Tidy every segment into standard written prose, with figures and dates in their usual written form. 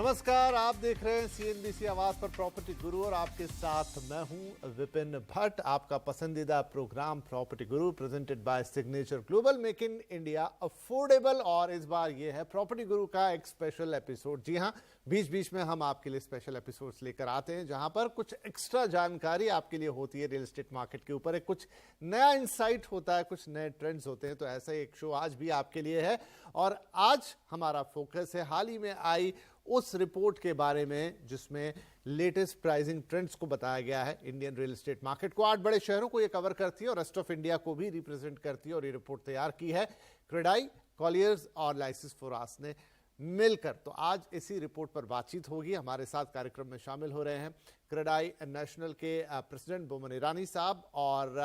नमस्कार, आप देख रहे हैं सीएनबीसी आवाज पर प्रॉपर्टी गुरु और आपके साथ मैं हूं विपिन भट्ट। आपका पसंदीदा programme property Guru presented by signature global, make in India affordable. और इस बार ये है प्रॉपर्टी गुरु का एक स्पेशल एपिसोड। जी हां, बीच बीच में हम आपके लिए स्पेशल एपिसोड्स लेकर आते हैं जहां पर कुछ एक्स्ट्रा जानकारी आपके लिए होती है रियल एस्टेट मार्केट के ऊपर, एक कुछ नया इंसाइट होता है, कुछ नए ट्रेंड्स होते हैं। तो ऐसा ही एक शो आज भी आपके लिए है और आज हमारा फोकस है हाल ही में आई उस रिपोर्ट के बारे में जिसमें लेटेस्ट प्राइसिंग ट्रेंड्स को बताया गया है। इंडियन रियल एस्टेट मार्केट को 8 बड़े शहरों को ये कवर करती है और रेस्ट ऑफ इंडिया को भी रिप्रेजेंट करती है। और ये रिपोर्ट तैयार की है क्रेडाई, कॉलियर्स और लाइसेंस फोरास ने मिलकर। तो आज इसी रिपोर्ट पर बातचीत होगी। हमारे साथ कार्यक्रम में शामिल हो रहे हैं क्रेडाई नेशनल के प्रेसिडेंट बोमन ईरानी साहब और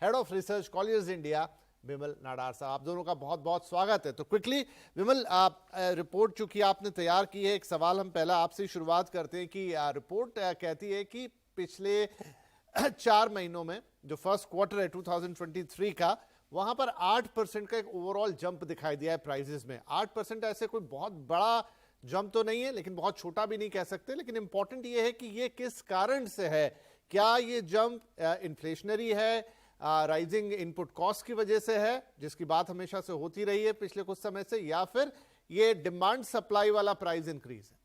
head of research Colliers India Vimal Nadar साहब। आप दोनों का बहुत बहुत स्वागत है। तो क्विकली विमल, रिपोर्ट चूंकि आपने तैयार की है, एक सवाल हम पहला आपसे शुरुआत करते हैं कि रिपोर्ट कहती है कि पिछले 4 महीनों में जो फर्स्ट क्वार्टर है 2023 का, वहां पर 8% का एक ओवरऑल जंप दिखाई दिया है प्राइसेस में। 8% ऐसे कोई बहुत बड़ा जंप तो नहीं है, लेकिन बहुत छोटा भी नहीं कह सकते। लेकिन इंपॉर्टेंट ये है कि ये किस कारण से है। क्या ये जंप इन्फ्लेशनरी है, राइजिंग इनपुट कॉस्ट की वजह से है, जिसकी बात हमेशा से होती रही है पिछले कुछ समय से, या फिर ये डिमांड सप्लाई वाला प्राइस इंक्रीज है?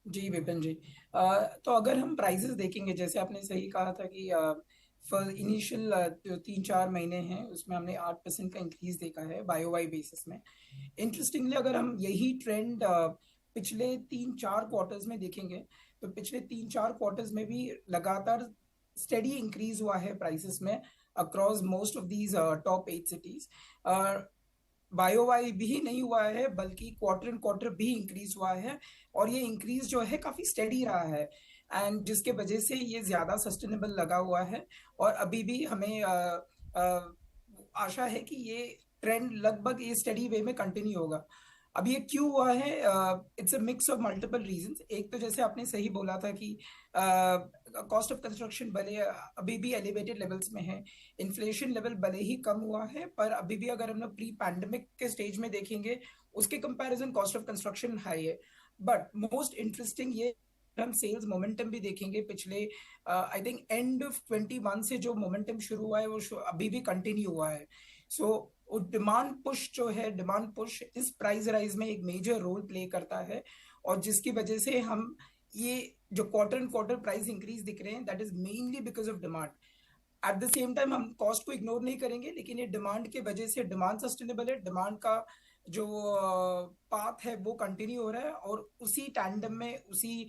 जी विपिन जी, तो अगर हम प्राइसेस देखेंगे, जैसे आपने सही कहा था कि फॉर इनिशियल जो 3-4 महीने हैं उसमें हमने 8% का इंक्रीज देखा है YOY बेसिस में। इंटरेस्टिंगली अगर हम यही ट्रेंड पिछले 3-4 क्वार्टर्स में देखेंगे तो पिछले 3-4 क्वार्टर्स में भी लगातार स्टेडी इंक्रीज हुआ है प्राइसेस में across most of these top 8 cities. YOY भी नहीं हुआ है बल्कि क्वार्टर एंड क्वार्टर भी इंक्रीज हुआ है और ये इंक्रीज जो है काफी स्टेडी रहा है एंड जिसके वजह से ये ज्यादा सस्टेनेबल लगा हुआ है। और अभी भी हमें आशा है कि ये ट्रेंड लगभग ये स्टेडी वे में कंटिन्यू होगा। अब ये क्यों हुआ है? It's a mix of multiple reasons. एक तो जैसे आपने सही बोला था कि कॉस्ट ऑफ कंस्ट्रक्शन भले अभी भी एलिवेटेड लेवल्स में है, इन्फ्लेशन लेवल भले ही कम हुआ है, पर अभी भी अगर हम लोग प्री पैंडेमिक के स्टेज में देखेंगे उसके comparison cost of construction high है। बट मोस्ट इंटरेस्टिंग ये, हम सेल्स मोमेंटम भी देखेंगे पिछले आई थिंक एंड ऑफ 21 से जो मोमेंटम शुरू हुआ है वो अभी भी कंटिन्यू हुआ है। सो डिमांड पुश जो है, डिमांड पुश इस प्राइस राइज में एक मेजर रोल प्ले करता है और जिसकी वजह से हम ये जो quarter and quarter price increase दिख रहे हैं that is mainly because of demand. At the same time हम कॉस्ट को इग्नोर नहीं करेंगे, लेकिन ये डिमांड के वजह से डिमांड सस्टेनेबल है, डिमांड का जो पाथ है वो कंटिन्यू हो रहा है और उसी टैंडम में उसी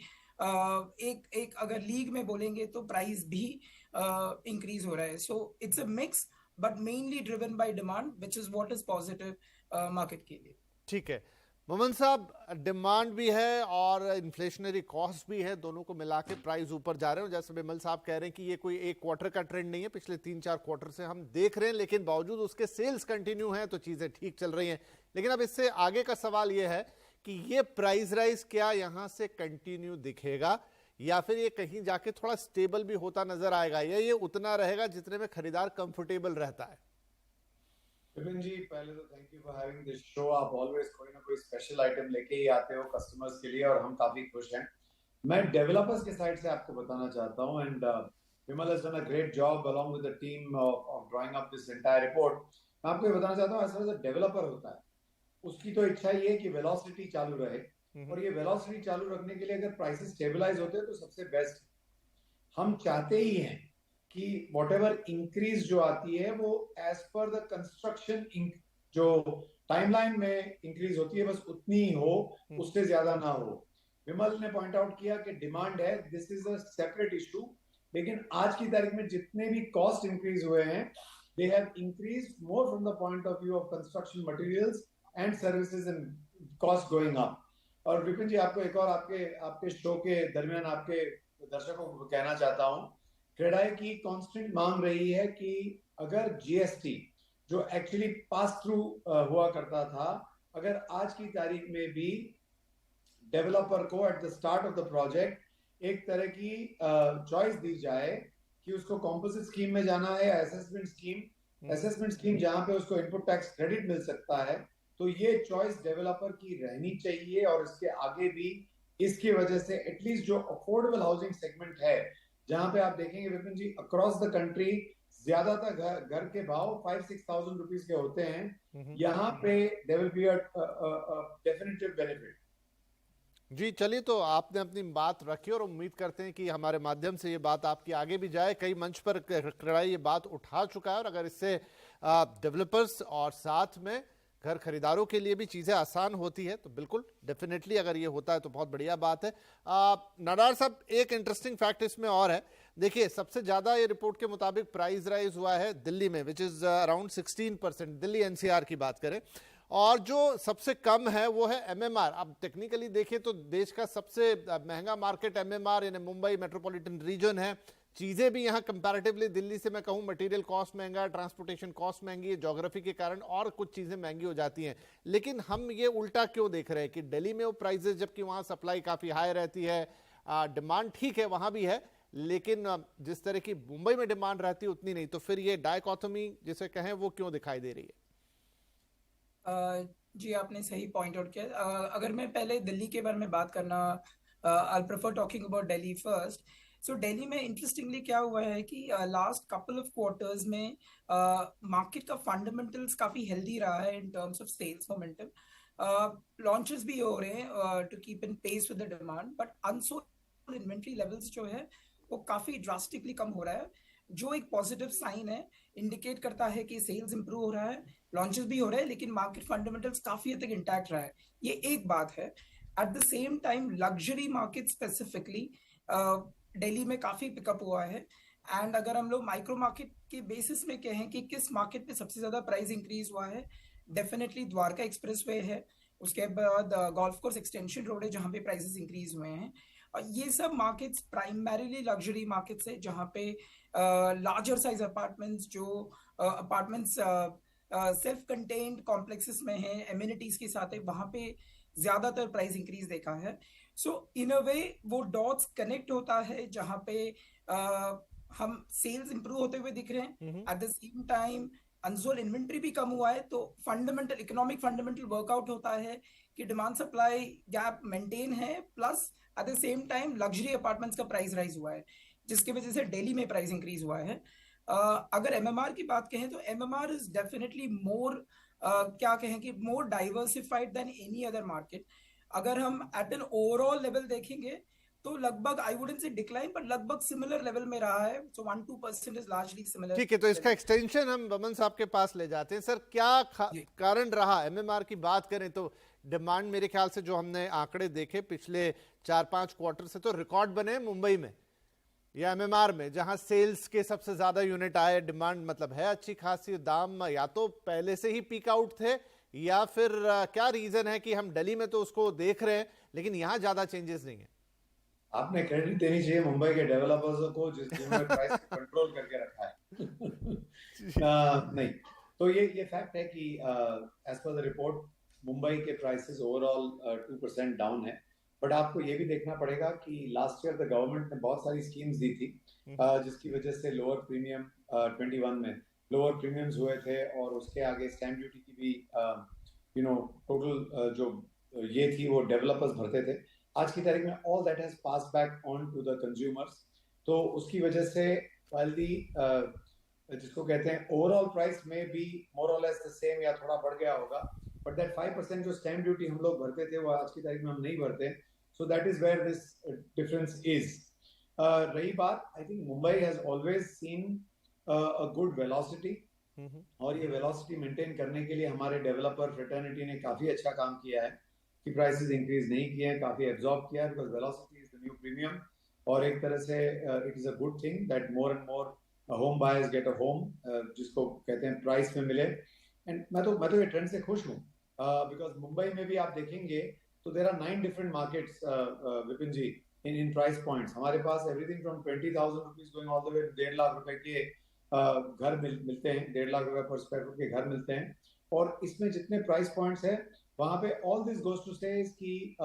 एक एक अगर लीग में बोलेंगे तो प्राइस भी इंक्रीज हो रहा है। So it's a mix but mainly driven by demand which is what is positive market के लिए। ठीक है मोहन साहब, डिमांड भी है और इन्फ्लेशनरी कॉस्ट भी है, दोनों को मिला के प्राइस ऊपर जा रहे हैं। जैसे विमल साहब कह रहे हैं कि ये कोई एक क्वार्टर का ट्रेंड नहीं है, पिछले 3-4 क्वार्टर से हम देख रहे हैं, लेकिन बावजूद उसके सेल्स कंटिन्यू हैं तो चीजें ठीक चल रही हैं। लेकिन अब इससे आगे का सवाल यह है कि ये प्राइस राइज क्या यहां से कंटिन्यू दिखेगा या फिर ये कहीं जाके थोड़ा स्टेबल भी होता नजर आएगा, या ये उतना रहेगा जितने में खरीदार कंफर्टेबल रहता है? विपिन जी, पहले तो thank you for having this show. आप ऑलवेज कोई ना कोई स्पेशल आइटम लेके ही आते हो कस्टमर्स के लिए और हम काफी खुश हैं। मैं डेवलपर्स के साइड से आपको बताना चाहता हूं and Vimal has done a great job along with the team of drawing up this entire report. मैं आपको ये बताना चाहता हूं, ऐसा डेवलपर होता है उसकी तो इच्छा ये है कि वेलोसिटी चालू रहे और ये वेलोसिटी चालू रखने के लिए अगर प्राइसेस स्टेबलाइज होते हैं तो सबसे बेस्ट। हम चाहते ही हैं कि व्हाटएवर इंक्रीज जो आती है वो एज पर द कंस्ट्रक्शन जो टाइमलाइन में इंक्रीज होती है बस उतनी ही हो, उससे ज्यादा ना हो। विमल ने पॉइंट आउट किया कि डिमांड है, this is a separate issue, लेकिन आज की तारीख में जितने भी कॉस्ट इंक्रीज हुए हैं they have increase more from the point of view of construction materials and services and cost going up. और विपिन जी, आपको एक और आपके शो के दरमियान आपके दर्शकों को कहना चाहता हूं, क्रेडाई की कांस्टेंट मांग रही है कि अगर जीएसटी जो एक्चुअली पास थ्रू हुआ करता था, अगर आज की तारीख में भी डेवलपर को at the start of the project एक तरह की चॉइस दी जाए कि उसको कॉम्पोजिट स्कीम में जाना है या असेसमेंट स्कीम जहां पे उसको इनपुट टैक्स क्रेडिट मिल सकता है, तो ये चॉइस डेवलपर की रहनी चाहिए, और इसके आगे भी इसकी वजह से एटलीस्ट जो अफोर्डेबल हाउसिंग सेगमेंट है, जहां पे आप देखेंगे विपिन जी अक्रॉस द कंट्री ज्यादातर घर के भाव 5-6,000 रुपीज के होते हैं, यहाँ पे there will be a definitive benefit. जी चलिए, तो आपने अपनी बात रखी और उम्मीद करते हैं कि हमारे माध्यम से ये बात आपकी आगे भी जाए। कई मंच पर क्रेडाई ये बात उठा चुका है, और अगर इससे डेवलपर्स और साथ में घर खरीदारों के लिए भी चीज़ें आसान होती है तो बिल्कुल डेफिनेटली अगर ये होता है तो बहुत बढ़िया बात है। नाडार साहब, एक इंटरेस्टिंग फैक्ट इसमें और है। देखिए, सबसे ज़्यादा ये रिपोर्ट के मुताबिक प्राइस राइज हुआ है दिल्ली में, which is around 16%, Delhi NCR की बात करें। और जो सबसे कम है वो है एमएमआर। अब टेक्निकली देखें तो देश का सबसे महंगा मार्केट एमएमआर यानी मुंबई मेट्रोपॉलिटन रीजन है। चीज़ें भी यहाँ कंपैरेटिवली दिल्ली से मैं कहूँ मटेरियल कॉस्ट महंगा, ट्रांसपोर्टेशन कॉस्ट महंगी है, ज्योग्राफी के कारण और कुछ चीज़ें महंगी हो जाती हैं। लेकिन हम ये उल्टा क्यों देख रहे हैं कि दिल्ली में वो प्राइजेस, जबकि वहाँ सप्लाई काफ़ी हाई रहती है, डिमांड ठीक है वहाँ भी है, लेकिन जिस तरह की मुंबई में डिमांड रहती है उतनी नहीं। तो फिर ये डायकोटोमी जिसे कहें वो क्यों दिखाई दे रही है? जी, आपने सही पॉइंट आउट किया। अगर मैं पहले दिल्ली के बारे में बात करना, I prefer talking about Delhi first. So Delhi में इंटरेस्टिंगली क्या हुआ है कि लास्ट कपल ऑफ क्वार्टर्स में मार्केट का फंडामेंटल्स काफी हेल्दी रहा है in terms of sales momentum. Launches भी हो रहे हैं to keep in pace with the demand, but unsold inventory levels जो है वो काफी ड्रास्टिकली कम हो रहा है, जो एक पॉजिटिव साइन है, इंडिकेट करता है कि सेल्स इंप्रूव हो रहा है, लॉन्चेस भी हो रहे हैं, लेकिन मार्केट फंडामेंटल्स काफी हद तक इंटैक्ट रहा है। ये एक बात है। At the same time luxury market specifically Delhi में काफी पिकअप हुआ है। एंड अगर हम लोग माइक्रो मार्केट के बेसिस में कहें कि किस मार्केट पे सबसे ज्यादा प्राइस इंक्रीज हुआ है, डेफिनेटली द्वारका एक्सप्रेसवे है, उसके बाद गोल्फ कोर्स एक्सटेंशन रोड है जहां पे प्राइसेस इंक्रीज हुए हैं। और ये सब मार्केट्स प्राइमरीली लग्जरी मार्केट्स है, जहां पे लार्जर साइज अपार्टमेंट्स, जो अपार्टमेंट्स सेल्फ कंटेन्ड कॉम्प्लेक्सेस में है, एमिनिटीज के साथ है, वहां पे ज्यादातर प्राइस इंक्रीज देखा है। सो इन अ वे वो डॉट्स कनेक्ट होता है, जहां पे हम सेल्स इंप्रूव होते हुए दिख रहे हैं, at the same time unsold inventory भी कम हुआ है। तो फंडामेंटल इकोनॉमिक फंडामेंटल वर्कआउट होता है कि डिमांड सप्लाई गैप मेंटेन है, plus at the same time luxury apartments का प्राइस राइज हुआ है, जिसकी वजह से दिल्ली में प्राइस इंक्रीज हुआ है। अगर एमएमआर की बात कहें तो एमएमआर इज डेफिनेटली मोर, क्या कहें कि more diversified than any other market. अगर हम एट एन ओवरऑल लेवल देखेंगे तो लगभग आई वुडंट से डिक्लाइन, पर लगभग सिमिलर लेवल में रहा है। सो 1-2% इज लार्जली सिमिलर। ठीक है, तो इसका एक्सटेंशन हम बमन साहब के पास ले जाते हैं। सर, क्या कारण रहा? एमएमआर की बात करें तो डिमांड मेरे ख्याल से जो हमने आंकड़े देखे पिछले 4-5 क्वार्टर से तो रिकॉर्ड बने मुंबई में या एमएमआर में, जहां सेल्स के सबसे ज्यादा यूनिट आए। डिमांड मतलब है अच्छी खासी, दाम या तो पहले से ही पीक आउट थे, या फिर क्या रीजन है कि हम दिल्ली में तो उसको देख रहे हैं लेकिन यहाँ ज्यादा चेंजेस नहीं है? आपने क्रेडिट देनी चाहिए मुंबई के डेवलपर्स को जिन्होंने प्राइस कंट्रोल करके रखा है। नहीं, तो ये फैक्ट है कि as per the report Mumbai के प्राइसेस ओवरऑल 2% डाउन है। बट आपको ये भी देखना पड़ेगा कि लास्ट ईयर द गवर्नमेंट ने बहुत सारी स्कीम्स दी थी, जिसकी वजह से लोअर प्रीमियम 21 में लोअर प्रीमियम्स हुए थे, और उसके आगे स्टैम्प ड्यूटी की भी टोटल जो ये थी वो डेवलपर्स भरते थे। आज की तारीख में all that has pass back on to the consumers. तो उसकी वजह से जिसको कहते हैं ओवरऑल प्राइस में भी मोर और लेस द सेम या थोड़ा बढ़ गया होगा, बट दैट 5% जो स्टैम्प ड्यूटी हम लोग भरते थे वो आज की तारीख में हम नहीं भरते। So that is where this difference is. रही बात, I think Mumbai has always seen a good velocity, और ये वेलोसिटी मेंटेन करने के लिए हमारे डेवलपर फ्रेटर्निटी ने काफी अच्छा काम किया है कि प्राइसेस इंक्रीज नहीं किए हैं, काफी एब्जॉर्ब किया है, because velocity is the new premium. और एक तरह से it is a good thing that more and more home buyers get a home, जिसको कहते हैं प्राइस में मिले। एंड मैं तो ये ट्रेंड से खुश हूँ, बिकॉज मुंबई में भी आप देखेंगे तो there are 9 different markets Vipin ji in price points. हमारे पास everything from 20,000 rupees going all the way 1.5 lakh रुपए के घर मिलते हैं, 1.5 लाख रुपए पर स्क्वायर फुट के घर मिलते हैं। और इसमें जितने प्राइस पॉइंट्स है वहां पे ऑल दिस गोज टू से कि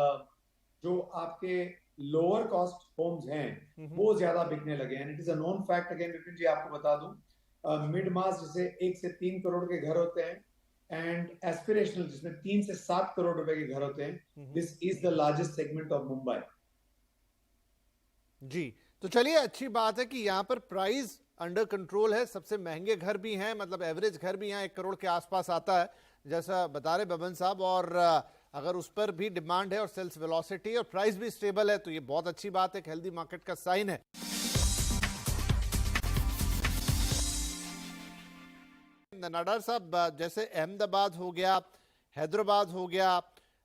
जो आपके लोअर कॉस्ट होम्स हैं वो ज्यादा बिकने लगे हैं। It is a known fact, again Vipin ji आपको बता दूं, मिड मास जैसे 1 से 3 करोड़ के घर होते हैं, एंड एस्पिरेशनल जिसमें 3 से 7 करोड़ रुपए के घर होते हैं, this is the largest segment of Mumbai. जी, तो चलिए अच्छी बात है कि यहाँ पर प्राइस अंडर कंट्रोल है, सबसे महंगे घर भी हैं, मतलब एवरेज घर भी यहाँ 1 करोड़ के आसपास आता है जैसा बता रहे बबन साहब, और अगर उस पर भी डिमांड है और सेल्स वेलोसिटी और प्राइस भी स्टेबल है तो ये बहुत अच्छी बात है, एक हेल्दी मार्केट का साइन है। नाडार साहब, जैसे अहमदाबाद हो गया, हैदराबाद हो गया,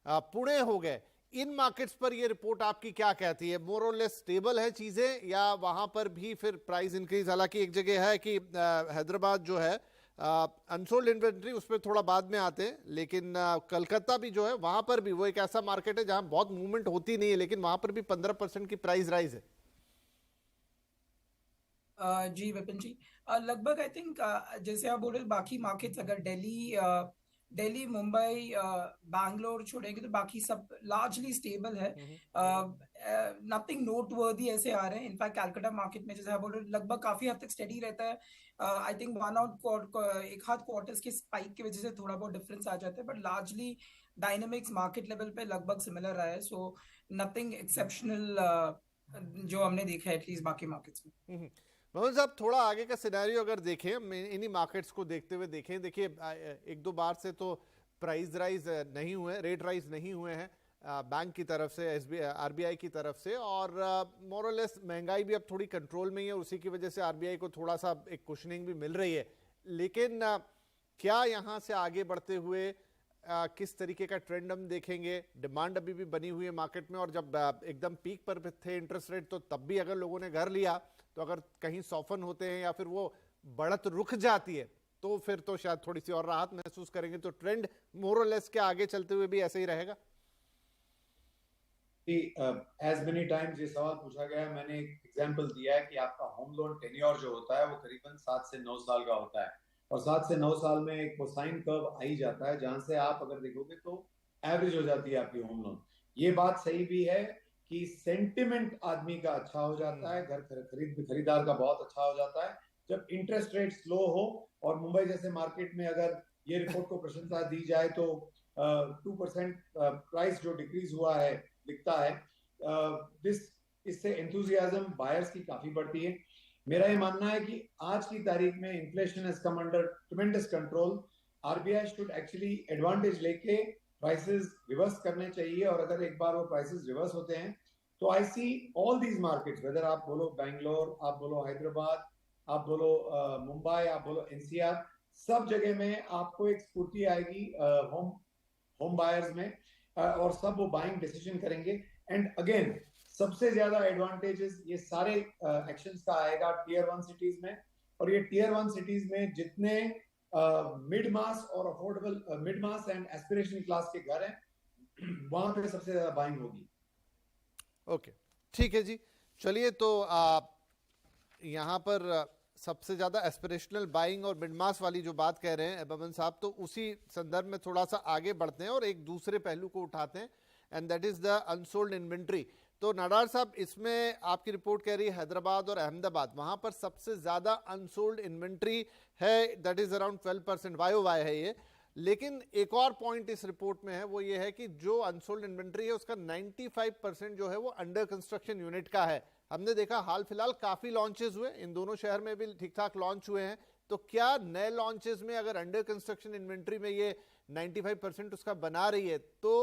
पुणे हो गए, इन मार्केट्स पर ये रिपोर्ट आपकी क्या कहती है? मोर और लेस स्टेबल है चीजें या वहां पर भी फिर प्राइस इंक्रीज? हालांकि एक जगह है कि हैदराबाद जो है अनसोल्ड इन्वेंट्री उस पर थोड़ा बाद में आते हैं, लेकिन कलकत्ता भी जो है वहां पर भी वो एक ऐसा मार्केट है जहां बहुत मूवमेंट होती नहीं है, लेकिन वहां पर भी 15% की प्राइस राइज है। जी विपिन जी, लगभग आई थिंक जैसे आप बोल रहे बाकी मार्केट्स, अगर दिल्ली मुंबई बैंगलोर छोड़ेंगे तो बाकी सब लार्जली स्टेबल है, नथिंग नोट वर्दी ऐसे आ रहे हैं। इनफैक्ट कैलकाटा मार्केट में जैसे आप बोल रहे लगभग काफी हद तक स्टेडी रहता है। आई थिंक एक हाथ क्वार्टर्स के स्पाइक की वजह से थोड़ा बहुत डिफरेंस आ जाता है, but largely dynamics market level पे लगभग सिमिलर रहा है। सो नथिंग एक्सेप्शनल जो हमने देखा है एटलीस्ट बाकी मार्केट्स में। मोहन साहब, थोड़ा आगे का सिनेरियो अगर देखें, इन्हीं मार्केट्स को देखते हुए देखें, देखिए 1-2 बार से तो प्राइस राइज नहीं हुए, रेट राइज नहीं हुए हैं बैंक की तरफ से, आरबीआई की तरफ से, और मोर और लेस महंगाई भी अब थोड़ी कंट्रोल में ही है, उसी की वजह से आरबीआई को थोड़ा सा एक कुशनिंग भी मिल रही है। लेकिन क्या यहाँ से आगे बढ़ते हुए किस तरीके का ट्रेंड हम देखेंगे? डिमांड अभी भी बनी हुई है मार्केट में, और जब एकदम पीक पर थे इंटरेस्ट रेट तो तब भी अगर लोगों ने घर लिया तो अगर कहीं सॉफन होते हैं या फिर वो बढ़त रुक जाती है तो फिर तो शायद थोड़ी सी और राहत महसूस करेंगे। तो ट्रेंड मोर और लेस के आगे चलते हुए भी ऐसे ही रहेगा? एज मेनी टाइम्स ये सवाल पूछा गया, मैंने एक एग्जांपल दिया है कि आपका होम लोन टेन्योर जो होता है वो करीबन 7 से 9 साल का होता है, और 7 से 9 साल में एक वो साइन कर्व आ ही जाता है जहां से आप अगर देखोगे तो एवरेज हो जाती है आपकी होम लोन। ये बात सही भी है कि सेंटिमेंट आदमी का अच्छा हो जाता है, घर खरीदार का बहुत अच्छा हो जाता है जब इंटरेस्ट रेट स्लो हो। और मुंबई जैसे मार्केट में अगर ये रिपोर्ट को प्रशंसा दी जाए तो 2% प्राइस जो डिक्रीज हुआ है दिखता है, इससे एंथुजियाज्म बायर्स की काफी बढ़ती है। मेरा ये मानना है कि आज की तारीख में inflation has come under ट्रेमेंडस control. RBI should actually advantage लेके प्राइसेस रिवर्स करने चाहिए, और अगर एक बार वो प्राइसेस रिवर्स होते हैं तो आई see all these markets, weather आप बोलो बैंगलोर, आप बोलो हैदराबाद, आप बोलो मुंबई, आप बोलो एनसीआर, सब जगह में आपको एक स्फूर्ति आएगी होम बायर्स में, और सब वो बाइंग डिसीजन करेंगे। एंड अगेन सबसे ज्यादा एडवांटेजेस ये सारे एक्शंस का आएगा टियर 1 सिटीज में, और ये टियर 1 सिटीज में जितने मिड मास और affordable mid mass and aspirational class के घर हैं वहां पे सबसे ज्यादा बाइंग होगी। ओके, ठीक है जी, चलिए तो यहाँ पर सबसे ज्यादा एस्पिरेशनल बाइंग और मिड मास वाली जो बात कह रहे हैं बबन साहब, तो उसी संदर्भ में थोड़ा सा आगे बढ़ते हैं और एक दूसरे पहलू को उठाते हैं, and that is the unsold inventory. तो नाडार साहब, इसमें आपकी रिपोर्ट कह रही है हैदराबाद और अहमदाबाद, वहां पर सबसे ज्यादा अनसोल्ड इन्वेंट्री है, दैट इज अराउंड 12% YOY है ये। लेकिन एक और पॉइंट इस रिपोर्ट में है, वो ये है कि जो अनसोल्ड इन्वेंट्री है उसका 95% जो है वो अंडर कंस्ट्रक्शन यूनिट का है। हमने देखा हाल फिलहाल काफी लॉन्चेस हुए, इन दोनों शहर में भी ठीक ठाक लॉन्च हुए हैं, तो क्या नए लॉन्चेस में अगर अंडर कंस्ट्रक्शन इन्वेंट्री में ये 95% उसका बना रही है तो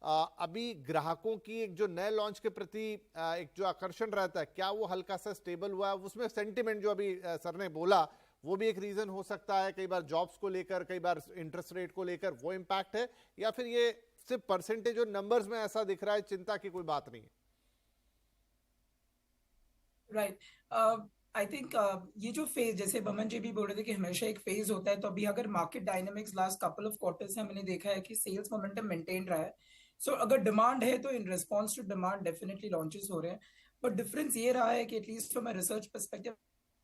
अभी ग्राहकों की एक जो नए लॉन्च के प्रति एक जो आकर्षण रहता है, क्या वो हल्का सा स्टेबल हुआ? उसमें सेंटिमेंट जो अभी सर ने बोला वो भी एक रीजन हो सकता है, कई बार जॉब्स को लेकर, कई बार इंटरेस्ट रेट को लेकर वो इम्पैक्ट है, या फिर ये सिर्फ परसेंटेज और नंबर्स में ऐसा दिख रहा है, चिंता की कोई बात नहीं है? राइट, आई थिंक ये जो फेज, जैसे बमन जी भी बोल रहे थे कि हमेशा एक फेज होता है, तो अभी अगर market dynamics last couple of quarters से हमने देखा है कि सेल्स मोमेंटम मेंटेन रहा है। सो अगर डिमांड है तो in response to demand definitely launches हो रहे हैं, बट डिफरेंस ये रहा है कि एटलीस्ट फ्रॉम रिसर्च पर्सपेक्टिव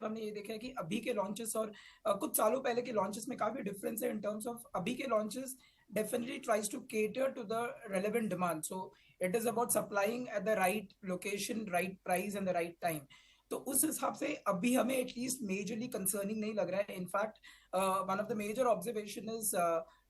हमने ये देखा है कि अभी के लॉन्चेस और कुछ सालों पहले के लॉन्चेस में काफी डिफरेंस है इन टर्म्स ऑफ अभी के launches definitely tries to cater to the relevant demand. So it is about supplying at the right location, right price and the right time. तो उस हिसाब से अभी हमें एटलीस्ट मेजरली कंसर्निंग नहीं लग रहा है। In fact one of the major observation is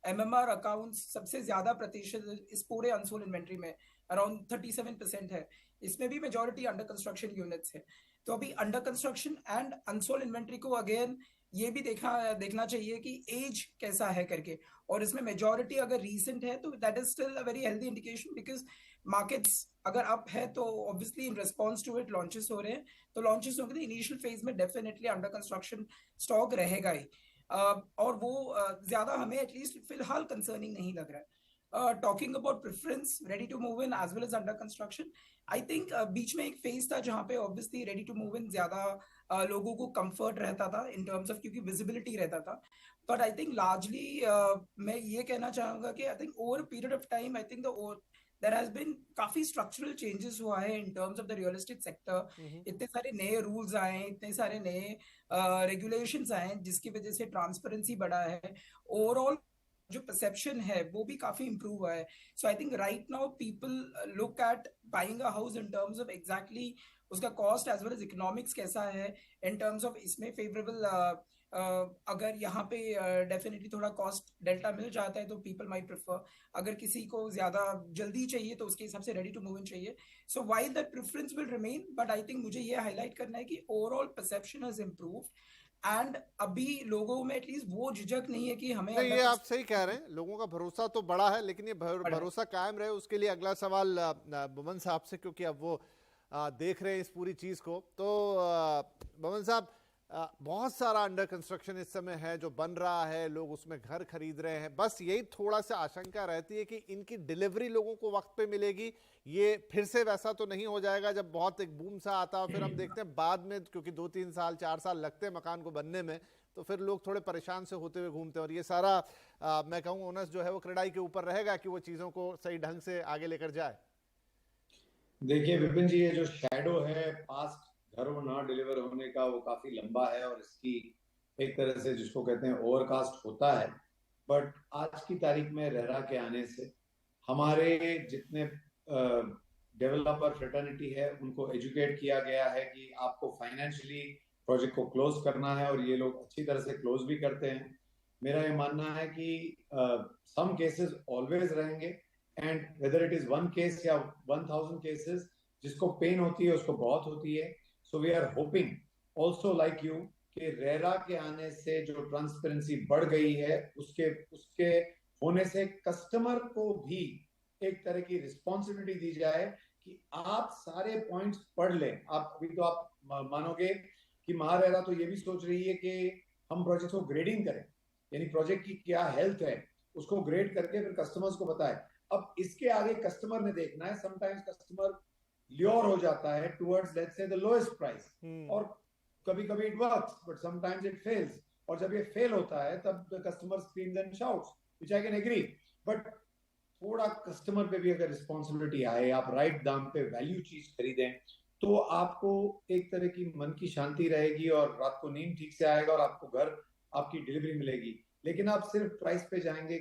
MMR accounts सबसे ज्यादा प्रतिशत इस पूरे अनसोल्ड इन्वेंट्री में अराउंड 37% है, इसमें भी मेजॉरिटी अंडर कंस्ट्रक्शन यूनिट्स है। तो अभी under construction and unsold inventory को अगेन ये भी देखना चाहिए कि एज कैसा है करके, और इसमें मेजॉरिटी अगर रीसेंट है तो that is still a very healthy indication, because markets अगर अप है तो obviously in response to it launches हो रहे हैं, तो लॉन्चेस होंगे तो इनिशियल फेज में डेफिनेटली अंडर कंस्ट्रक्शन स्टॉक रहेगा ही। और वो ज्यादा हमें एटलीस्ट फिलहाल कंसर्निंग नहीं लग रहा है। Talking about preference ready to move in as well as under construction, I think बीच में एक फेज था जहां पे obviously ready to move in ज्यादा लोगों को कंफर्ट रहता था इन टर्म्स ऑफ, क्योंकि विजिबिलिटी रहता था। बट आई थिंक लार्जली मैं ये कहना चाहूंगा कि I think over period of time I think there has been काफी स्ट्रक्चरल चेंजेस हुआ है in terms of the real estate sector. इतने सारे नए रूल्स आए हैं, इतने सारे नए रेगुलेशंस आए हैं, जिसकी वजह से ट्रांसपेरेंसी बढ़ा है। ओवरऑल जो परसेप्शन है वो भी काफी इंप्रूव हुआ है। So I think right now people look at buying a house in terms of exactly उसका cost as well as economics कैसा है इन टर्म्स ऑफ इसमें फेवरेबल। अगर यहाँ पे डेफिनेटली थोड़ा कॉस्ट डेल्टा मिल जाता है तो पीपल माइट प्रेफर, अगर किसी को ज्यादा जल्दी चाहिए तो उसके हिसाब से रेडी टू मूव इन चाहिए। सो while that preference will remain, but I think मुझे ये हाईलाइट करना है कि overall perception has improved and अभी लोगों में एटलीस्ट वो झिझक नहीं है कि हमें नहीं, ये आप सही कह रहे हैं, लोगों का भरोसा तो बड़ा है, लेकिन ये भरोसा कायम रहे उसके लिए अगला सवाल बमन साहब से, क्योंकि अब वो देख रहे हैं इस पूरी चीज को। तो बमन साहब, बहुत सारा अंडर कंस्ट्रक्शन इस समय है जो बन रहा है, लोग उसमें घर खरीद रहे हैं, बस यही थोड़ा सा आशंका रहती है कि इनकी डिलीवरी लोगों को वक्त पे मिलेगी, ये फिर से वैसा तो नहीं हो जाएगा जब बहुत एक बूम सा आता है, फिर हम देखते हैं बाद में, क्योंकि 2-3 साल 4 साल लगते हैं मकान को बनने में, तो फिर लोग थोड़े परेशान से होते हुए घूमते हैं, और ये सारा मैं कहूँ ओनस जो है वो क्रेडाई के ऊपर रहेगा कि वो चीज़ों को सही ढंग से आगे लेकर जाए। देखिए विपिन जी, ये जो शैडो है पास्ट घरों ना डिलीवर होने का, वो काफी लंबा है और इसकी एक तरह से जिसको कहते हैं ओवरकास्ट होता है। बट आज की तारीख में रेरा के आने से हमारे जितने डेवलपर फ्रेटर्निटी है उनको एजुकेट किया गया है कि आपको फाइनेंशियली प्रोजेक्ट को क्लोज करना है, और ये लोग अच्छी तरह से क्लोज भी करते हैं। मेरा ये मानना है कि सम केसेस ऑलवेज रहेंगे, and whether it is 1 case या 1000 केसेस, जिसको पेन होती है उसको बहुत होती है। So we are hoping also like you कि रेरा के आने से जो ट्रांसपेरेंसी बढ़ गई है उसके होने से कस्टमर को भी एक तरह की रिस्पॉन्सिबिलिटी दी जाए कि आप सारे पॉइंट्स पढ़ लें। आप अभी तो आप मानोगे कि महारेरा तो ये भी सोच रही है कि हम प्रोजेक्ट को ग्रेडिंग करें, यानी प्रोजेक्ट की क्या हेल्थ है उसको ग्रेड करके फिर कस्टमर्स को बताएं। अब इसके आगे कस्टमर ने देखना है। समटाइम्स कस्टमर ल्योर हो जाता है towards let's say the lowest price, और कभी कभी it works but sometimes it fails, और जब ये फेल होता है तब the customer screams and shouts, which I can agree. But थोड़ा कस्टमर पे भी अगर रिस्पॉन्सिबिलिटी आए, आप राइट दाम पे वैल्यू चीज खरीदें, तो आपको एक तरह की मन की शांति रहेगी और रात को नींद ठीक से आएगा और आपको घर आपकी डिलीवरी मिलेगी। लेकिन आप सिर्फ प्राइस पे जाएंगे,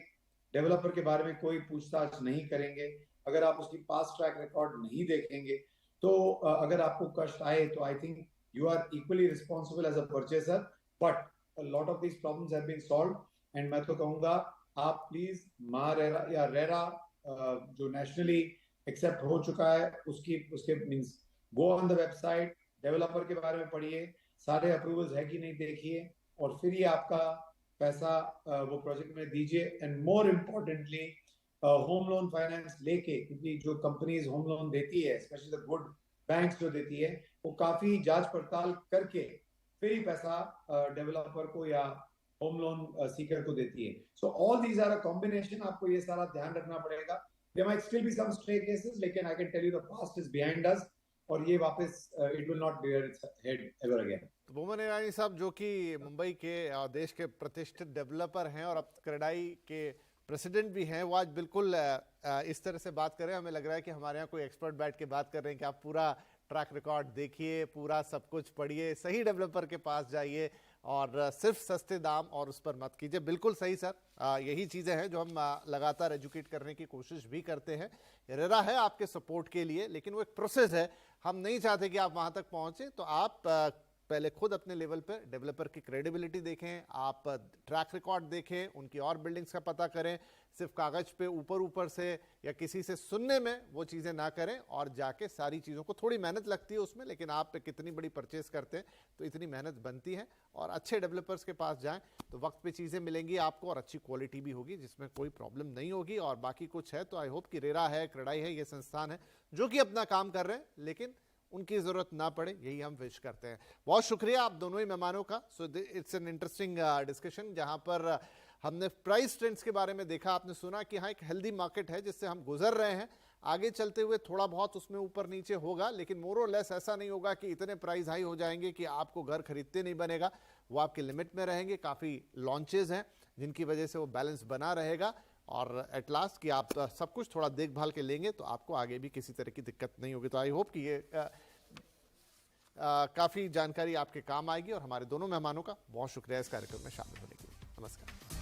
डेवलपर के बारे में कोई पूछताछ नहीं करेंगे, अगर आप उसकी पास्ट ट्रैक रिकॉर्ड नहीं देखेंगे, तो अगर आपको कष्ट आए तो I think you are equally responsible as a purchaser. But a lot of these problems have been solved, and मैं तो कहूंगा आप प्लीज महारेरा या रेरा जो नेशनली एक्सेप्ट हो चुका है उसके means go on the website, developer के बारे में पढ़िए, सारे अप्रूवल्स है कि नहीं देखिए, और फिर ये आपका पैसा वो प्रोजेक्ट में दीजिए। And more importantly home loan finance लेके, क्योंकि जो कंपनीज होम लोन देती है, स्पेशली द गुड बैंक्स जो देती है, वो काफी जांच पड़ताल करके फिर ही पैसा डेवलपर को या होम लोन सीकर को देती है। So all these are a combination, आपको ये सारा ध्यान रखना पड़ेगा। There might still be some stray cases, लेकिन I can tell you the past is behind us, और ये वापस it will not rear its head ever again. तो बोमन ईरानी साहब, जो कि मुंबई के और देश के प्रतिष्ठित डेवलपर हैं और अब क्रेडाई के प्रेसिडेंट भी हैं, वो आज बिल्कुल इस तरह से बात कर रहे हैं, हमें लग रहा है कि हमारे यहाँ कोई एक्सपर्ट बैठ के बात कर रहे हैं कि आप पूरा ट्रैक रिकॉर्ड देखिए, पूरा सब कुछ पढ़िए, सही डेवलपर के पास जाइए और सिर्फ सस्ते दाम और उस पर मत कीजिए। बिल्कुल सही सर, यही चीज़ें हैं जो हम लगातार एजुकेट करने की कोशिश भी करते हैं। रेरा है आपके सपोर्ट के लिए, लेकिन वो एक प्रोसेस है, हम नहीं चाहते कि आप वहाँ तक पहुँचे। तो आप पहले खुद अपने लेवल पर डेवलपर की क्रेडिबिलिटी देखें, आप ट्रैक रिकॉर्ड देखें, उनकी और बिल्डिंग्स का पता करें, सिर्फ कागज पे ऊपर ऊपर से या किसी से सुनने में वो चीज़ें ना करें, और जाके सारी चीज़ों को, थोड़ी मेहनत लगती है उसमें, लेकिन आप कितनी बड़ी परचेस करते हैं तो इतनी मेहनत बनती है, और अच्छे डेवलपर्स के पास जाएं तो वक्त पे चीज़ें मिलेंगी आपको और अच्छी क्वालिटी भी होगी जिसमें कोई प्रॉब्लम नहीं होगी। और बाकी कुछ है तो आई होप कि रेरा है, क्रेडाई है, ये संस्थान है जो कि अपना काम कर रहे हैं, लेकिन उनकी ज़रूरत ना पड़े, यही हम विश करते हैं। बहुत शुक्रिया आप दोनों ही मेहमानों का। So it's an interesting discussion जहां पर हमने प्राइस ट्रेंड्स के बारे में देखा, आपने सुना कि हाँ एक हेल्दी मार्केट है जिससे हम गुजर रहे हैं, आगे चलते हुए थोड़ा बहुत उसमें ऊपर नीचे होगा, लेकिन मोर और लेस ऐसा नहीं होगा कि इतने प्राइस हाई हो जाएंगे कि आपको घर खरीदते नहीं बनेगा, वो आपके लिमिट में रहेंगे। काफ़ी लॉन्चेज हैं जिनकी वजह से वो बैलेंस बना रहेगा, और एट लास्ट कि आप सब कुछ थोड़ा देखभाल के लेंगे तो आपको आगे भी किसी तरह की दिक्कत नहीं होगी। तो आई होप कि ये काफ़ी जानकारी आपके काम आएगी, और हमारे दोनों मेहमानों का बहुत शुक्रिया इस कार्यक्रम में शामिल होने के लिए। नमस्कार।